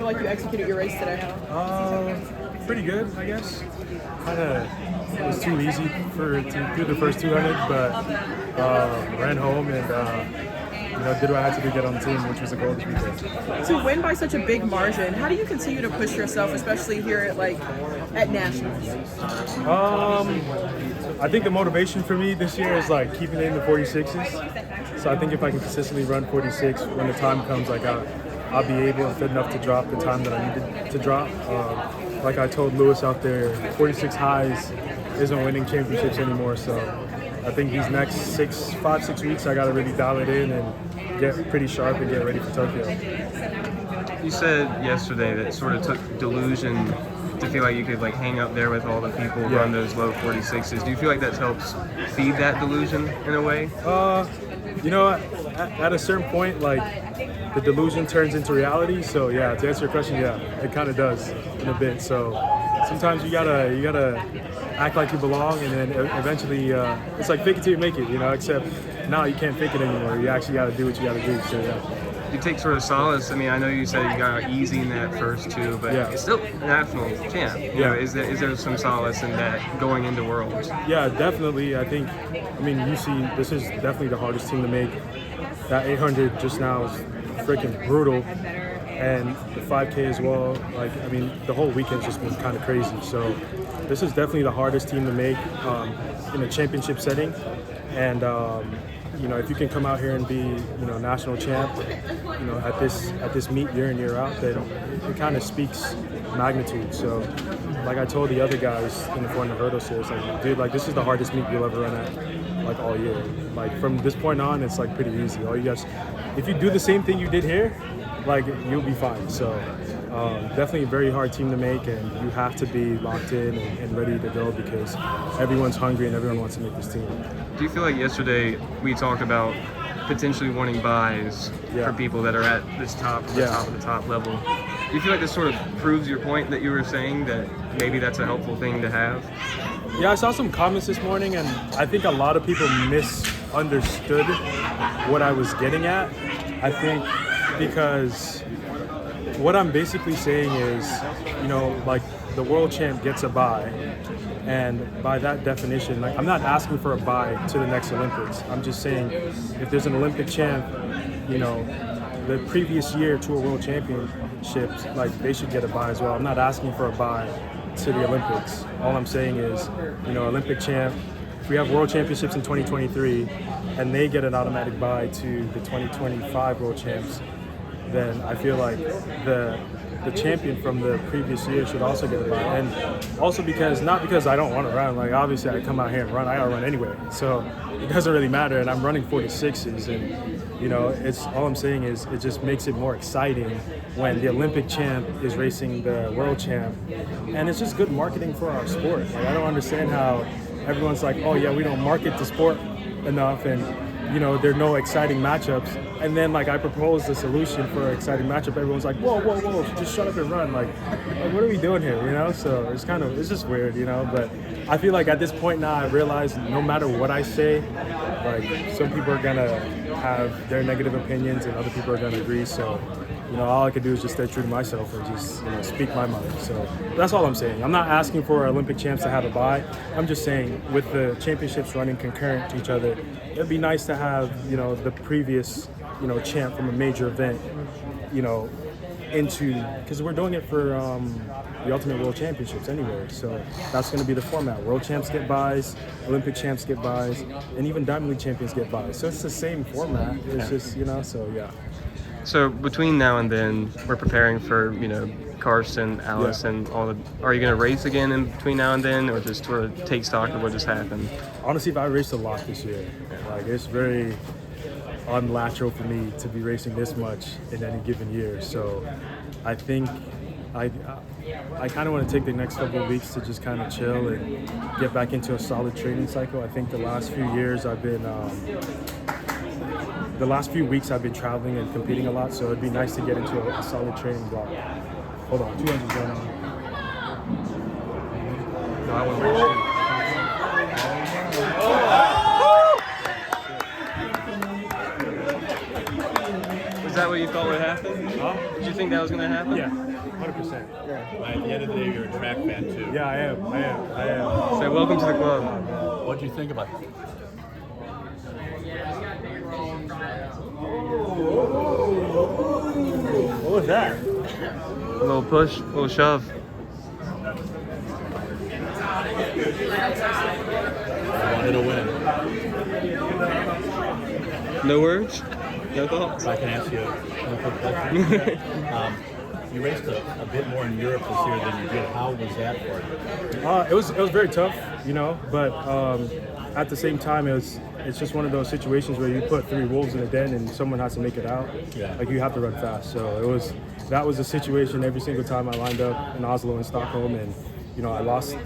feel like you executed your race today? Pretty good, I guess. It was too easy to do the first 200, but ran home and did what I had to do to get on the team, which was a goal this weekend. To win by such a big margin, how do you continue to push yourself, especially here at Nationals? I think the motivation for me this year is like keeping it in the 46s. So I think if I can consistently run 46 when the time comes, like I'll be able and fit enough to drop the time that I needed to drop. Like I told Lewis out there, 46 highs isn't winning championships anymore. So I think these next 5-6 weeks, I got to really dial it in and get pretty sharp and get ready for Tokyo. You said yesterday that it sort of took delusion to feel like you could hang up there with all the people, run those low 46s. Do you feel like that helps feed that delusion in a way? At a certain point, the delusion turns into reality. So yeah, to answer your question, yeah, it kind of does in a bit. So sometimes you gotta act like you belong, and then eventually it's like fake it till you make it, except now you can't fake it anymore. You actually gotta do what you gotta do. So yeah. You take sort of solace. I mean, I know you said you got easy in that first two, but it's still national champ. Is there some solace in that going into Worlds? Yeah, definitely. I mean, you see, this is definitely the hardest team to make. That 800 just now is freaking brutal, and the 5K as well. The whole weekend's just been kind of crazy. So this is definitely the hardest team to make in a championship setting, and if you can come out here and be, national champ, at this meet year in, year out, then it kind of speaks magnitude. So, like I told the other guys in the 400 hurdle series, dude, this is the hardest meet you'll ever run at, all year. From this point on, it's pretty easy. All you guys, if you do the same thing you did here, you'll be fine. So, definitely a very hard team to make, and you have to be locked in and ready to go because everyone's hungry and everyone wants to make this team. Do you feel like yesterday we talked about potentially wanting buys for people that are at this top of the top level? Do you feel like this sort of proves your point that you were saying, that maybe that's a helpful thing to have? Yeah, I saw some comments this morning, and I think a lot of people misunderstood what I was getting at. I think because what I'm basically saying is, the world champ gets a bye. And by that definition, I'm not asking for a bye to the next Olympics. I'm just saying if there's an Olympic champ, the previous year to a world championships, they should get a bye as well. I'm not asking for a bye to the Olympics. All I'm saying is, Olympic champ, if we have world championships in 2023 and they get an automatic bye to the 2025 world champs, then I feel like the champion from the previous year should also get a bye. And also not because I don't want to run, obviously I come out here and run, I gotta run anyway. So it doesn't really matter, and I'm running 46s, and it's all I'm saying is it just makes it more exciting when the Olympic champ is racing the world champ. And it's just good marketing for our sport. I don't understand how everyone's like, oh yeah, we don't market the sport enough, and there are no exciting matchups. And then I propose the solution for an exciting matchup. Everyone's like, whoa, just shut up and run. What are we doing here? So it's just weird, But I feel like at this point now, I realize no matter what I say, some people are gonna have their negative opinions and other people are gonna agree. So, all I can do is just stay true to myself and just speak my mind. So that's all I'm saying. I'm not asking for Olympic champs to have a bye. I'm just saying with the championships running concurrent to each other, it'd be nice to have, the previous, champ from a major event, because we're doing it for the Ultimate World Championships anyway. So that's going to be the format. World champs get buys, Olympic champs get buys, and even Diamond League champions get buys. So it's the same format. It's just, so yeah. So between now and then, we're preparing for, Carson, Alice, and all the. Are you going to race again in between now and then, or just sort of take stock of what just happened? Honestly, I raced a lot this year. It's very unnatural for me to be racing this much in any given year. So I think I kind of want to take the next couple of weeks to just kind of chill and get back into a solid training cycle. I think the last few years I've been. The last few weeks I've been traveling and competing a lot, so it'd be nice to get into a solid training block. Hold on, 200 going on. No, I want to race. Is that what you thought would happen? Huh? Did you you think that was gonna happen? Yeah, 100%. Right, at the end of the day, you're a track fan too. Yeah, I am. So welcome to the club. What do you think about that? What was that? A little push, a little shove. I wanted to win. No words? No thoughts? If I can ask you a quick question. You raced a bit more in Europe this year than you did. How was that for you? It was very tough, you know, but at the same time, it's just one of those situations where you put 3 wolves in a den and someone has to make it out. Yeah. Like you have to run fast. So that was a situation every single time I lined up in Oslo and Stockholm, and you know I lost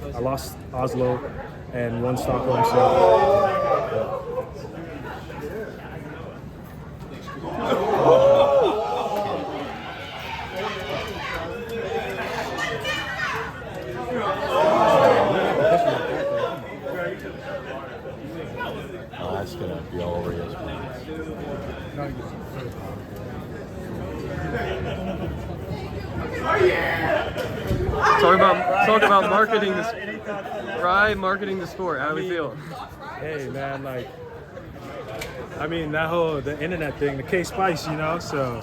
Oslo and won Stockholm. So. Oh, that's gonna be all over you. Talk about marketing this. Right, marketing the sport. How do we feel? Hey man, like, I mean the internet thing, the K-Spice, you know. So,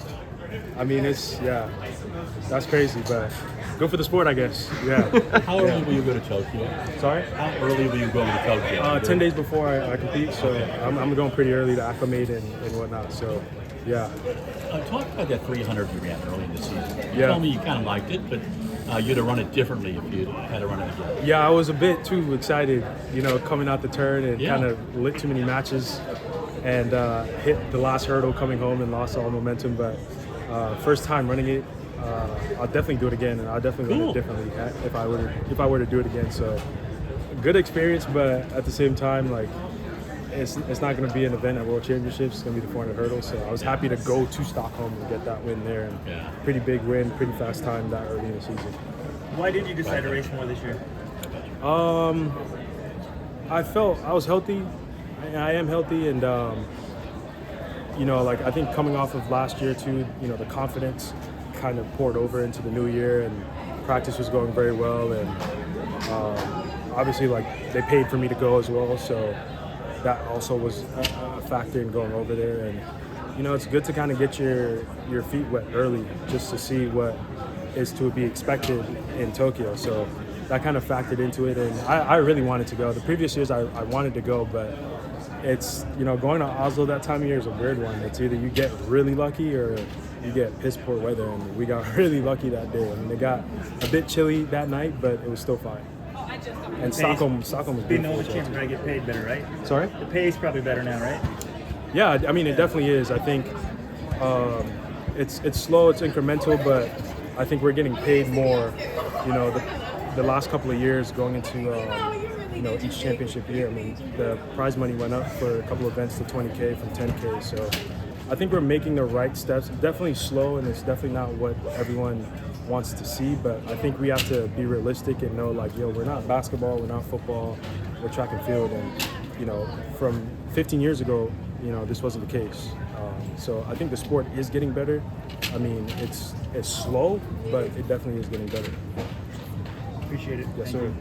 I mean that's crazy, but good for the sport, I guess. Yeah. How early will you go to Tokyo? Sorry. How early will you go to Tokyo? 10 days before I compete, so I'm going pretty early to acclimate and whatnot. So, yeah. Talk about that 300 you ran early in the season. You Yeah. told me you kind of liked it, but you'd have run it differently if you had to run it again. Yeah, I was a bit too excited, you know, coming out the turn and Yeah. kind of lit too many matches and hit the last hurdle coming home and lost all momentum. But first time running it, I'll definitely do it again, and I'll definitely run it differently if I were to do it again. So good experience, but at the same time, like it's not going to be an event at World Championships. It's going to be the 400 hurdles. So I was happy to go to Stockholm and get that win there. And pretty big win, pretty fast time that early in the season. Why did you decide to race more this year? I felt I was healthy. I am healthy, and you know, like I think coming off of last year too, you know, the confidence kind of poured over into the new year, and practice was going very well, and obviously like they paid for me to go as well, so that also was a factor in going over there. And you know, it's good to kind of get your feet wet early just to see what is to be expected in Tokyo. So that kind of factored into it, and I really wanted to go. The previous years I wanted to go, but it's, you know, going to Oslo that time of year is a weird one. It's either you get really lucky or you get piss poor weather, and we got really lucky that day. I mean, it got a bit chilly that night, but it was still fine. And Stockholm was Being the beautiful. only champ, you're gonna get paid better, right? Sorry? The pay's probably better now, right? Yeah, I mean, it definitely is. I think it's slow, it's incremental, but I think we're getting paid more. You know, the last couple of years going into you know, each championship year. I mean, the prize money went up for a couple of events to 20K from 10K. So I think we're making the right steps. Definitely slow, and it's definitely not what everyone wants to see, but I think we have to be realistic and know, like, yo, we're not basketball, we're not football, we're track and field. And you know, from 15 years ago, you know, this wasn't the case. So I think the sport is getting better. I mean, it's slow, but it definitely is getting better. Appreciate it. Yes, Thank sir. you.